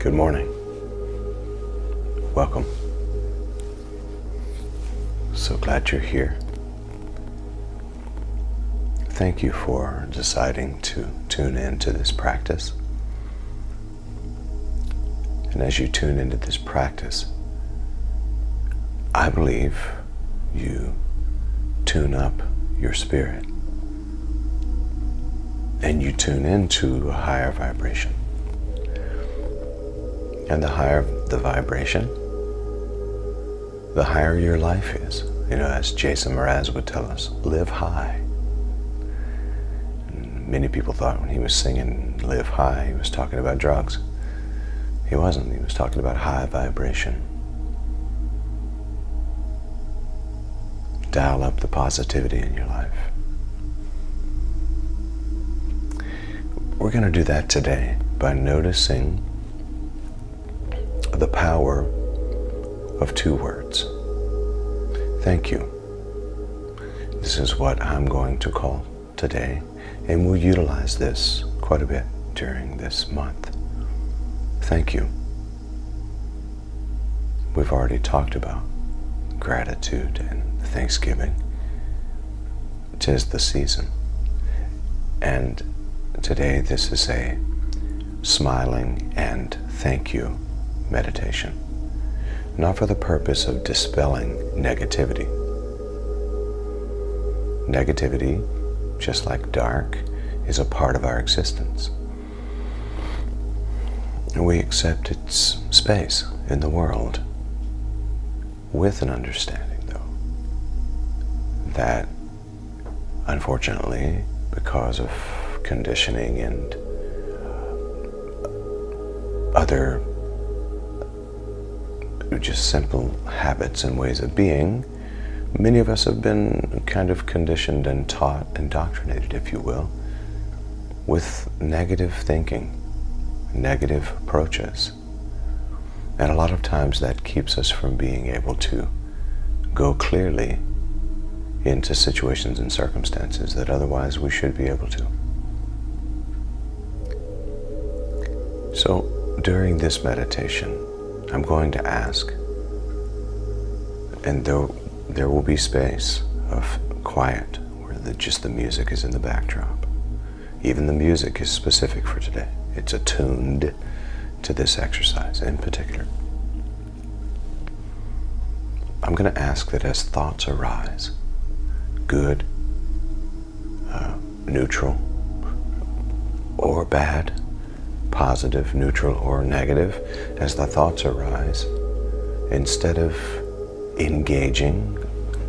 Good morning. Welcome. So glad you're here. Thank you for deciding to tune in to this practice. And as you tune into this practice, I believe you tune up your spirit and you tune into a higher vibration. And the higher the vibration, the higher your life is. You know, as Jason Mraz would tell us, live high. And many people thought when he was singing Live High, he was talking about drugs. He wasn't. He was talking about high vibration. Dial up the positivity in your life. We're going to do that today by noticing the power of two words. Thank you. This is what I'm going to call today, and we'll utilize this quite a bit during this month. Thank you. We've already talked about gratitude and Thanksgiving. 'Tis the season. And today this is a smiling and thank you meditation, not for the purpose of dispelling negativity. Negativity, just like dark, is a part of our existence. And we accept its space in the world with an understanding, though, that unfortunately, because of conditioning and other just simple habits and ways of being, many of us have been kind of conditioned and taught, indoctrinated, if you will, with negative thinking, negative approaches. And a lot of times that keeps us from being able to go clearly into situations and circumstances that otherwise we should be able to. So during this meditation, I'm going to ask, and there will be space of quiet where just the music is in the backdrop. Even the music is specific for today. It's attuned to this exercise in particular. I'm going to ask that as thoughts arise, good, neutral, or bad, positive, neutral, or negative, as the thoughts arise, instead of engaging,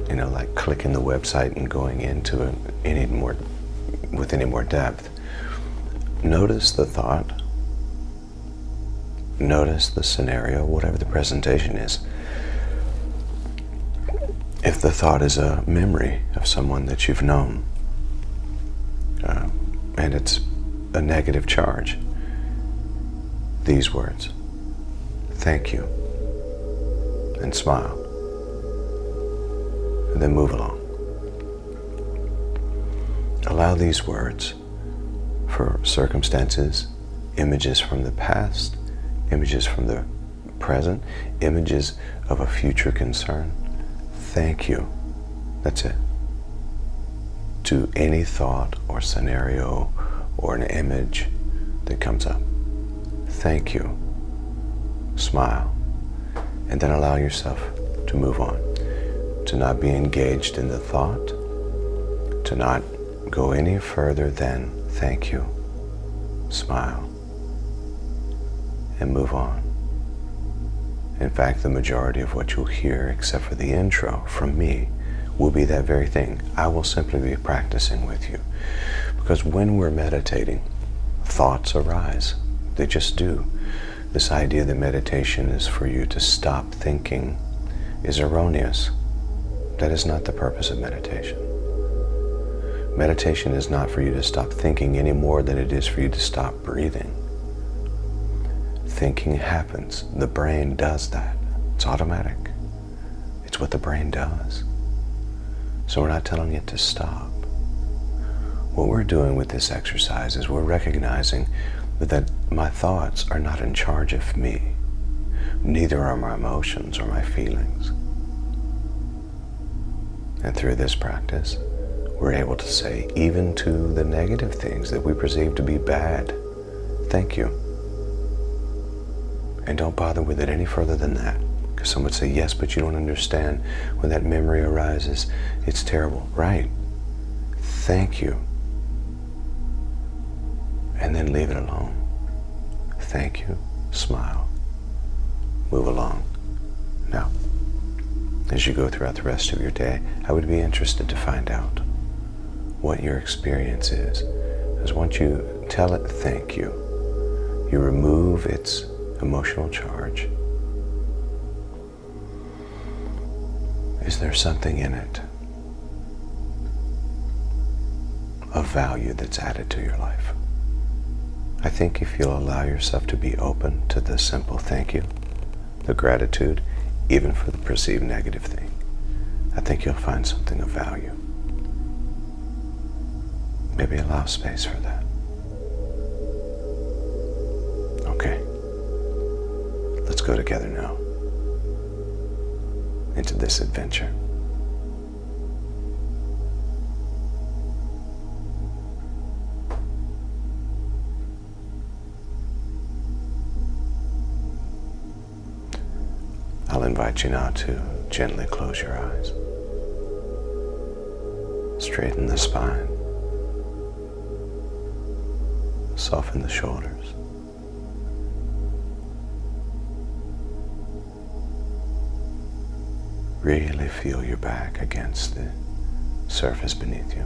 like clicking the website and going into any more depth, notice the thought, notice the scenario, whatever the presentation is. If the thought is a memory of someone that you've known, and it's a negative charge, these words, thank you, and smile, and then move along. Allow these words for circumstances, images from the past, images from the present, images of a future concern. Thank you. That's it. To any thought or scenario or an image that comes up. Thank you. Smile. And then allow yourself to move on. To not be engaged in the thought. To not go any further than thank you. Smile. And move on. In fact, the majority of what you'll hear, except for the intro from me, will be that very thing. I will simply be practicing with you. Because when we're meditating, thoughts arise. They just do. This idea that meditation is for you to stop thinking is erroneous. That is not the purpose of meditation. Meditation is not for you to stop thinking any more than it is for you to stop breathing. Thinking happens. The brain does that. It's automatic. It's what the brain does. So we're not telling it to stop. What we're doing with this exercise is we're recognizing that my thoughts are not in charge of me. Neither are my emotions or my feelings. And through this practice, we're able to say, even to the negative things that we perceive to be bad, thank you. And don't bother with it any further than that. Because some would say, yes, but you don't understand. When that memory arises, it's terrible. Right. Thank you. And then leave it alone. Thank you. Smile. Move along. Now, as you go throughout the rest of your day, I would be interested to find out what your experience is. Because once you tell it thank you, you remove its emotional charge. Is there something in it of value that's added to your life? I think if you'll allow yourself to be open to the simple thank you, the gratitude, even for the perceived negative thing, I think you'll find something of value. Maybe allow space for that. Okay. Let's go together now into this adventure. I'll invite you now to gently close your eyes. Straighten the spine. Soften the shoulders. Really feel your back against the surface beneath you.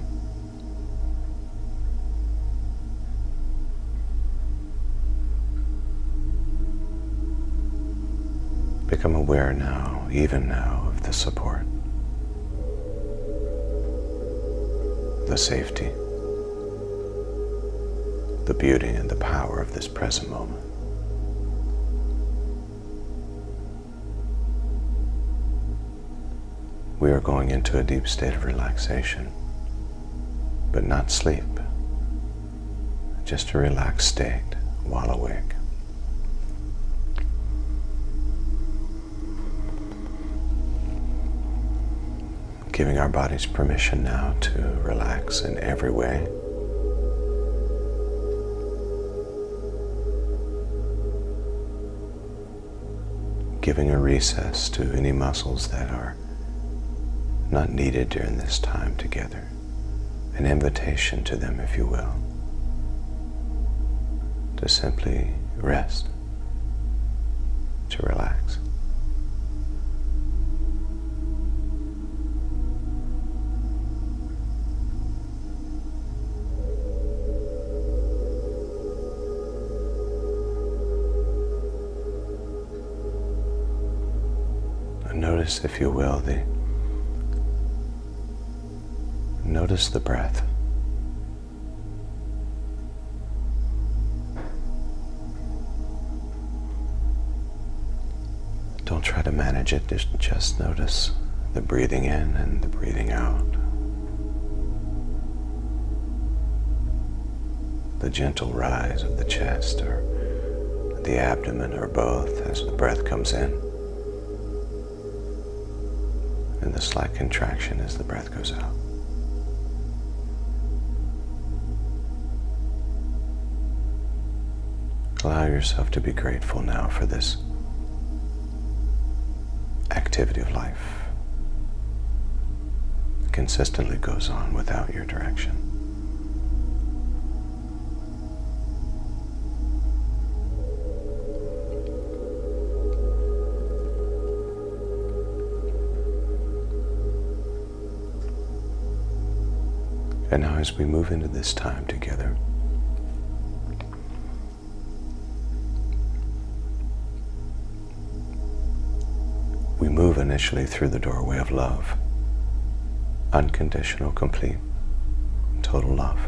Become aware now, even now, of the support, the safety, the beauty and the power of this present moment. We are going into a deep state of relaxation, but not sleep, just a relaxed state while awake. Giving our bodies permission now to relax in every way. Giving a recess to any muscles that are not needed during this time together. An invitation to them, if you will, to simply rest, to relax. And notice, if you will, notice the breath. Don't try to manage it, just notice the breathing in and the breathing out. The gentle rise of the chest or the abdomen or both as the breath comes in, and the slight contraction as the breath goes out. Allow yourself to be grateful now for this activity of life. It consistently goes on without your direction. And now as we move into this time together, we move initially through the doorway of love, unconditional, complete, total love.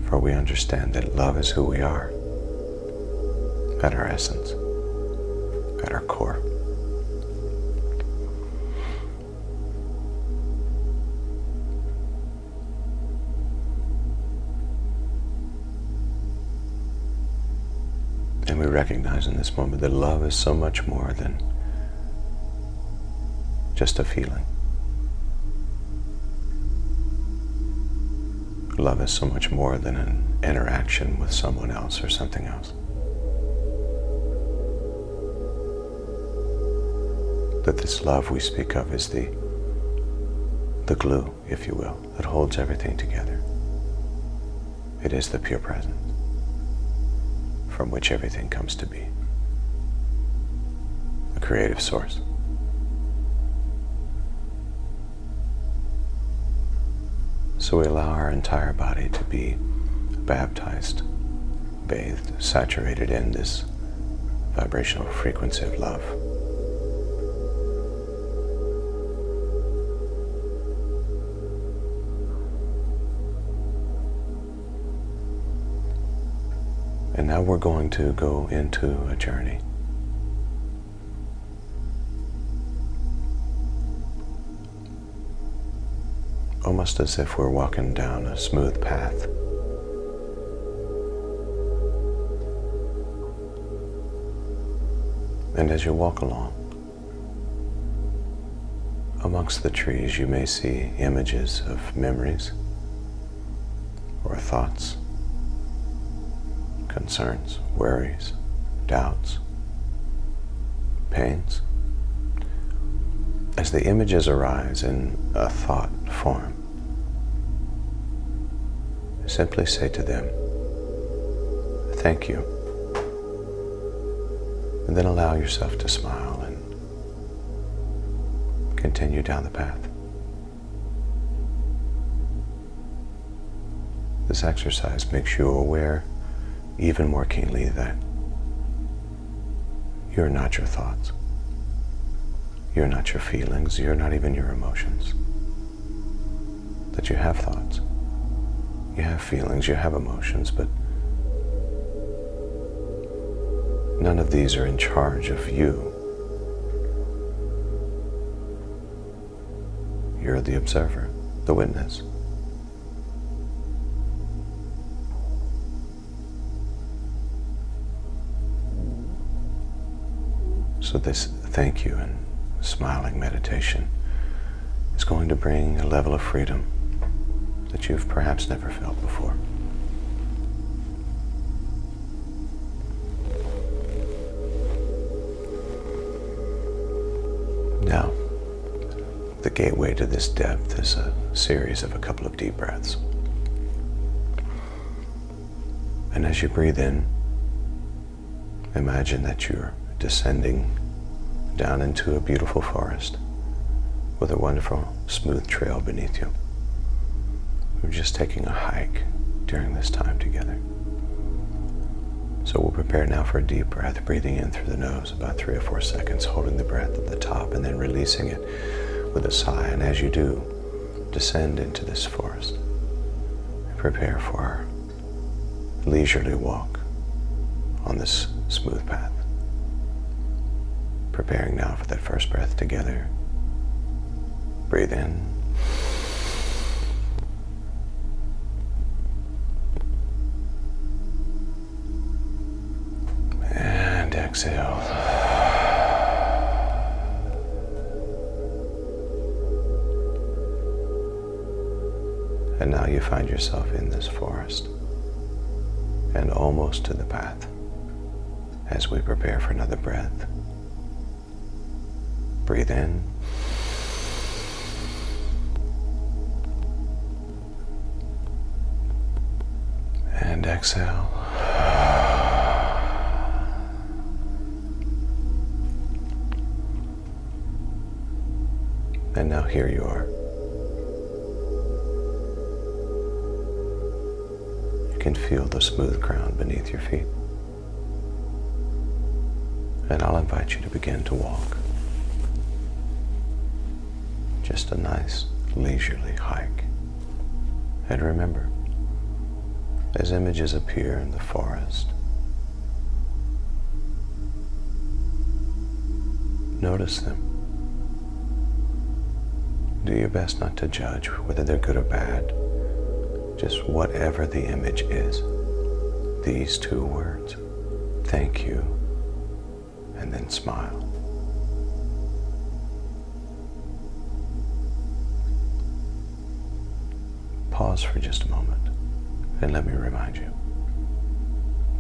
For we understand that love is who we are, at our essence, at our core. And we recognize in this moment that love is so much more than just a feeling. Love is so much more than an interaction with someone else or something else. That this love we speak of is the glue, if you will, that holds everything together. It is the pure presence from which everything comes to be. The creative source. So we allow our entire body to be baptized, bathed, saturated in this vibrational frequency of love. And now we're going to go into a journey. Almost as if we're walking down a smooth path. And as you walk along, amongst the trees you may see images of memories or thoughts, concerns, worries, doubts, pains. As the images arise in a thought form, simply say to them, "Thank you." And then allow yourself to smile and continue down the path. This exercise makes you aware even more keenly that you're not your thoughts. You're not your feelings. You're not even your emotions. That you have thoughts. You have feelings. You have emotions, but none of these are in charge of you. You're the observer, the witness. So this thank you and smiling meditation is going to bring a level of freedom that you've perhaps never felt before. Now, the gateway to this depth is a series of a couple of deep breaths. And as you breathe in, imagine that you're descending down into a beautiful forest with a wonderful smooth trail beneath you. We're just taking a hike during this time together. So we'll prepare now for a deep breath, breathing in through the nose about 3 or 4 seconds, holding the breath at the top and then releasing it with a sigh. And as you do, descend into this forest and prepare for our leisurely walk on this smooth path. Preparing now for that first breath together. Breathe in. And exhale. And now you find yourself in this forest and almost to the path. As we prepare for another breath, breathe in. And exhale. And now here you are. You can feel the smooth ground beneath your feet. And I'll invite you to begin to walk. Just a nice, leisurely hike. And remember, as images appear in the forest, notice them. Do your best not to judge whether they're good or bad. Just whatever the image is, these 2 words, thank you, and then smile. Pause for just a moment and let me remind you,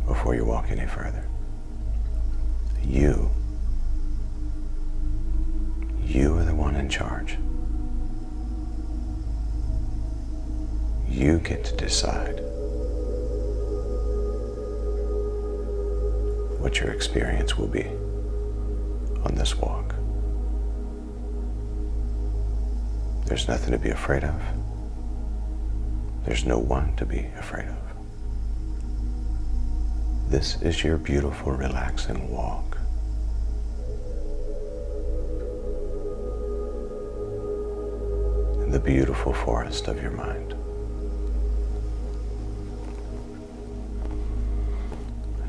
before you walk any further, you are the one in charge. You get to decide what your experience will be on this walk. There's nothing to be afraid of. There's no one to be afraid of. This is your beautiful, relaxing walk. In the beautiful forest of your mind.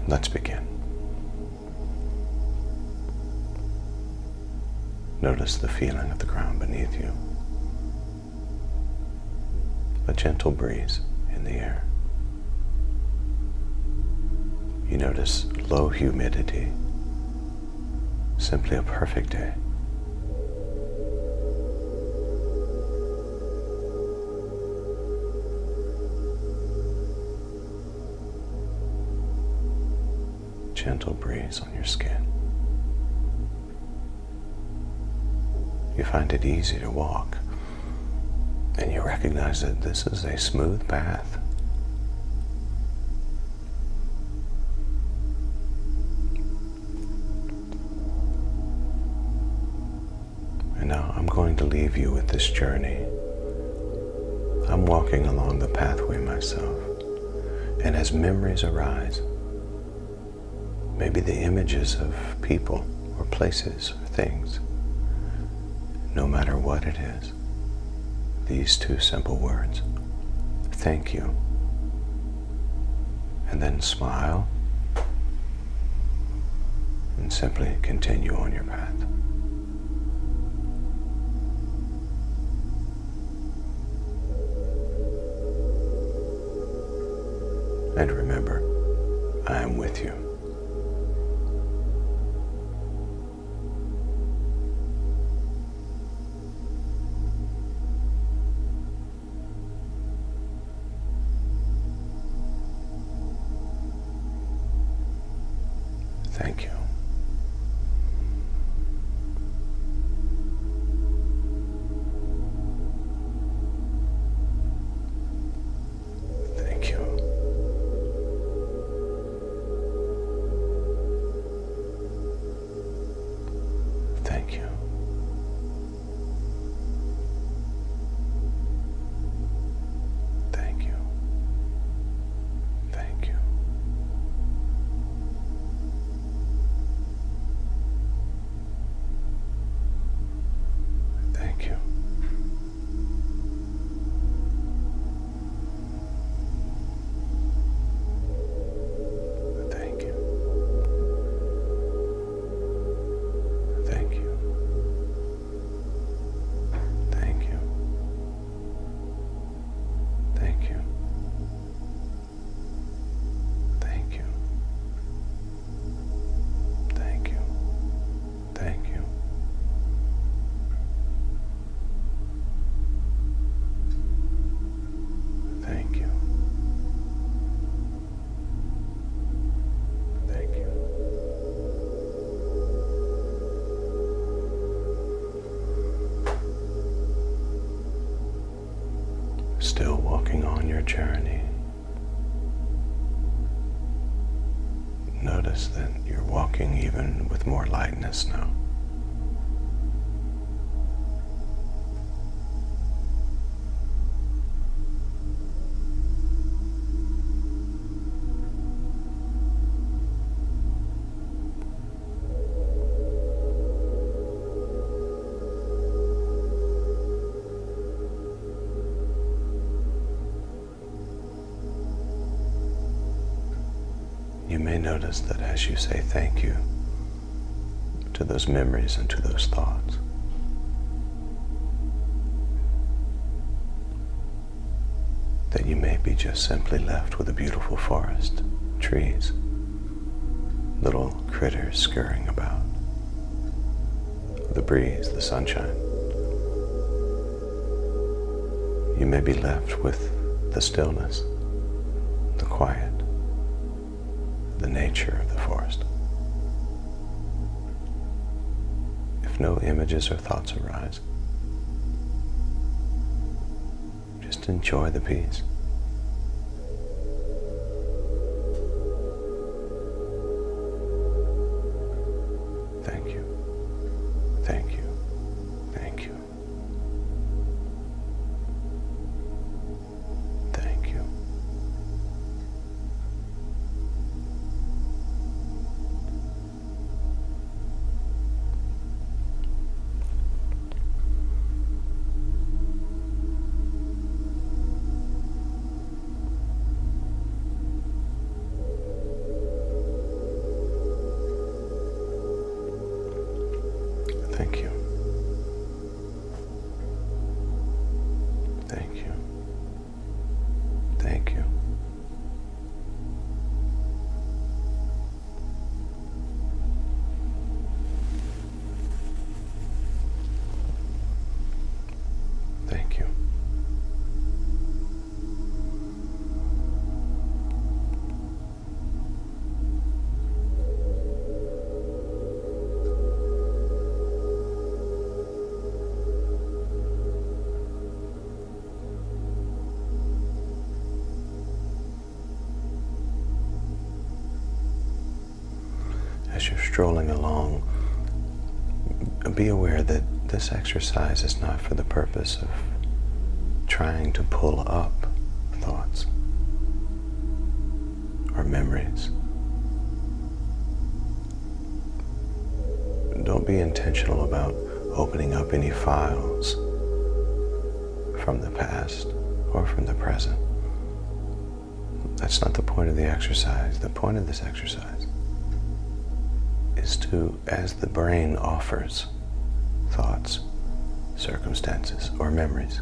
Let's begin. Notice the feeling of the ground beneath you. A gentle breeze in the air. You notice low humidity. Simply a perfect day. Gentle breeze on your skin. You find it easy to walk, and you recognize that this is a smooth path. And now I'm going to leave you with this journey. I'm walking along the pathway myself, and as memories arise, maybe the images of people or places or things, no matter what it is, these two simple words, thank you, and then smile and simply continue on your path. And remember, I am with you. Thank you. Thank you. Thank you. Thank you. Thank you. Thank you. Thank you. Thank you. Thank you. Thank you. Thank you. Thank you. Thank you. Thank you. Thank you. Still walking on your journey. Notice that you're walking even with more lightness now. You may notice that as you say thank you to those memories and to those thoughts, that you may be just simply left with a beautiful forest, trees, little critters scurrying about, the breeze, the sunshine. You may be left with the stillness, the quiet, the nature of the forest. If no images or thoughts arise, just enjoy the peace. Thank you. Thank you. Thank you. Thank you. Thank you. Thank you. Thank you. Thank you. As you're strolling along, be aware that this exercise is not for the purpose of trying to pull up thoughts or memories. Don't be intentional about opening up any files from the past or from the present. That's not the point of the exercise. The point of this exercise is to, as the brain offers thoughts, circumstances, or memories,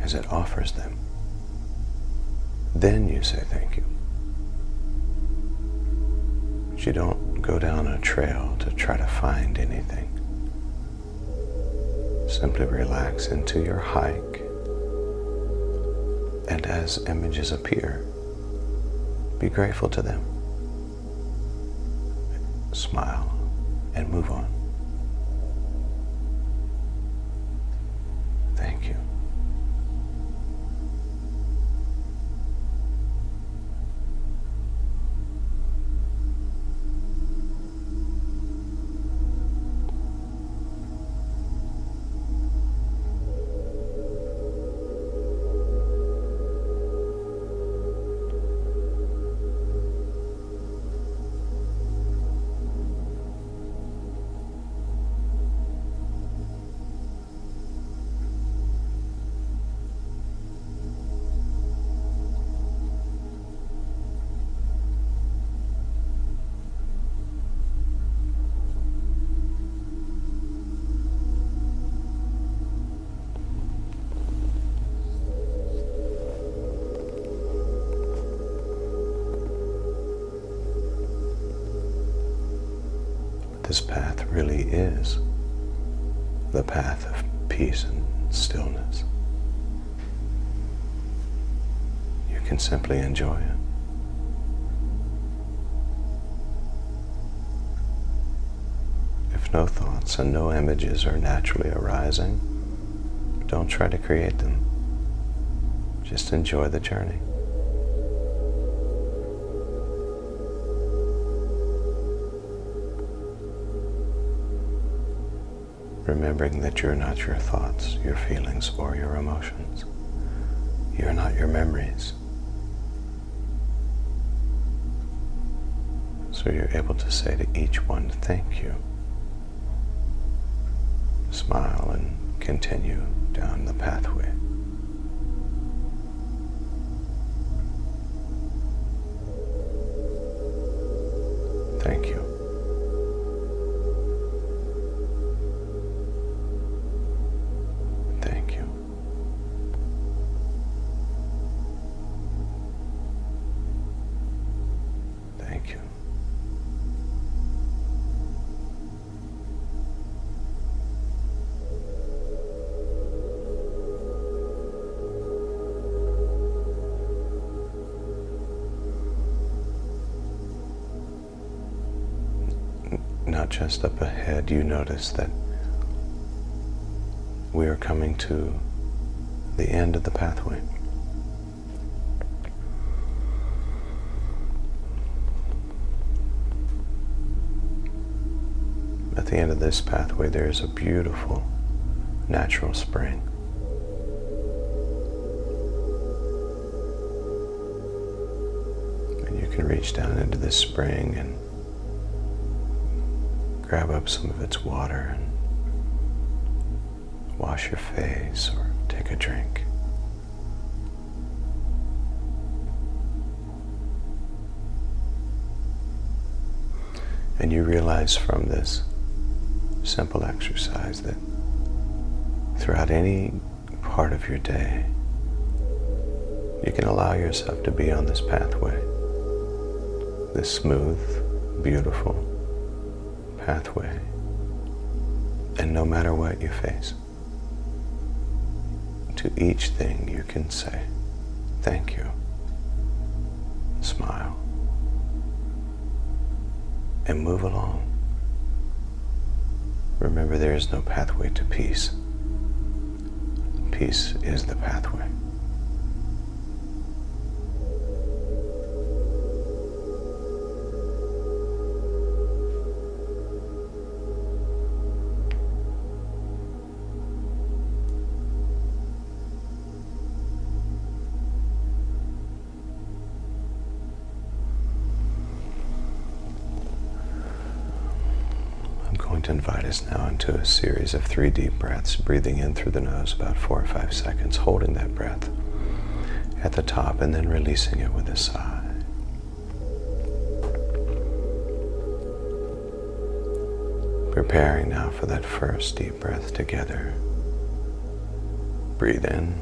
as it offers them, then you say thank you. But you don't go down a trail to try to find anything. Simply relax into your hike, and as images appear, be grateful to them. Smile and move on. Thank you. This path really is the path of peace and stillness. You can simply enjoy it. If no thoughts and no images are naturally arising, don't try to create them. Just enjoy the journey. Remembering that you're not your thoughts, your feelings, or your emotions. You're not your memories. So you're able to say to each one, thank you. Smile and continue down the pathway. Thank you. Thank you. Thank you. not just up ahead, you notice that we are coming to the end of the pathway. At the end of this pathway, there is a beautiful natural spring. And you can reach down into this spring and grab up some of its water and wash your face or take a drink. And you realize from this simple exercise that throughout any part of your day, you can allow yourself to be on this pathway, this smooth, beautiful pathway. And no matter what you face, to each thing you can say, thank you, smile, and move along. Remember, there is no pathway to peace. Peace is the pathway. To invite us now into a series of 3 deep breaths, breathing in through the nose about 4 or 5 seconds, holding that breath at the top and then releasing it with a sigh. Preparing now for that first deep breath together. Breathe in.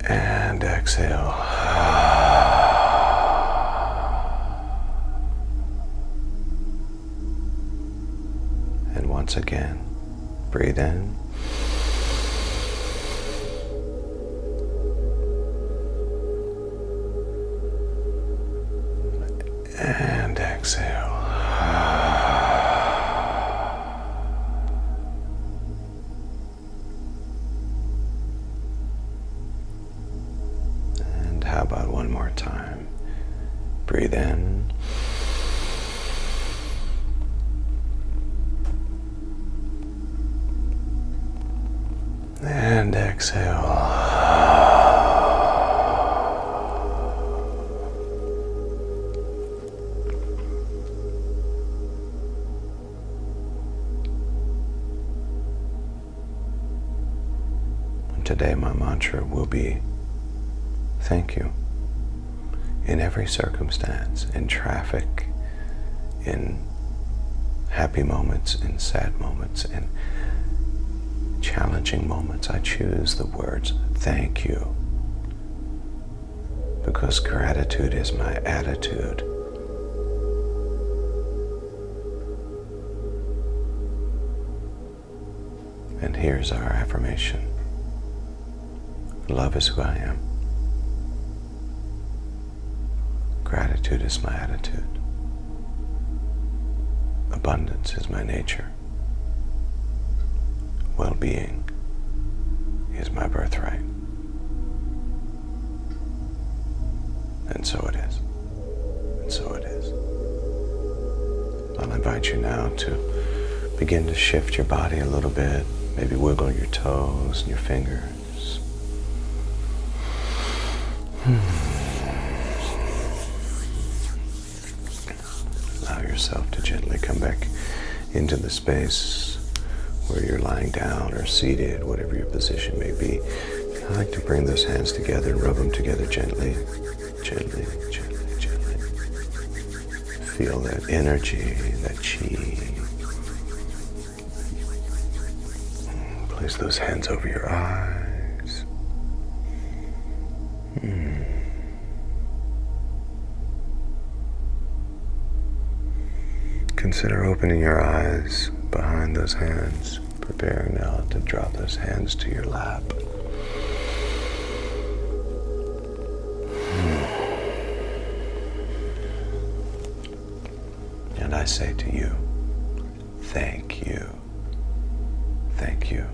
And exhale. And once again, breathe in. And exhale. How about one more time? Breathe in. And exhale. And today my mantra will be thank you. In every circumstance, in traffic, in happy moments, in sad moments, in challenging moments, I choose the words thank you, because gratitude is my attitude. And here's our affirmation. Love is who I am. Gratitude is my attitude. Abundance is my nature. Well-being is my birthright. And so it is. And so it is. I'll invite you now to begin to shift your body a little bit. Maybe wiggle your toes and your fingers. Allow yourself to gently come back into the space where you're lying down or seated, whatever your position may be. I like to bring those hands together and rub them together gently, gently, gently, gently. Feel that energy, that chi. Place those hands over your eyes. Consider opening your eyes behind those hands, preparing now to drop those hands to your lap. I say to you, thank you. Thank you.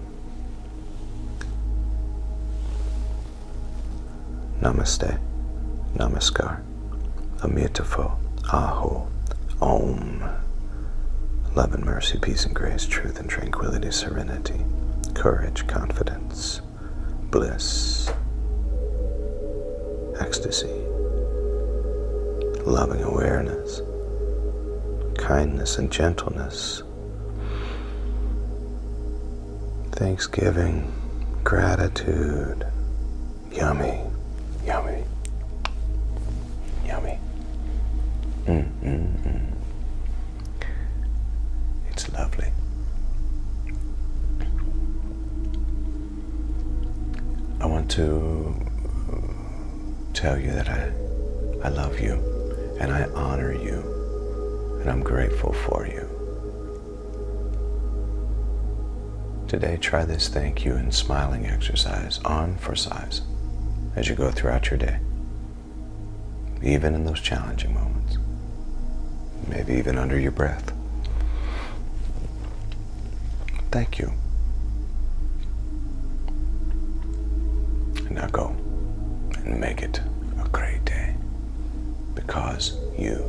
Namaste, Namaskar, Amitabha, Aho, Om. Love and mercy, peace and grace, truth and tranquility, serenity, courage, confidence, bliss, ecstasy, loving awareness, kindness and gentleness, thanksgiving, gratitude, yummy, yummy, yummy. It's lovely. I want to tell you that I love you and I honor you and I'm grateful for you. Today, try this thank you and smiling exercise on for size as you go throughout your day, even in those challenging moments, maybe even under your breath. Thank you. And now go and make it a great day because you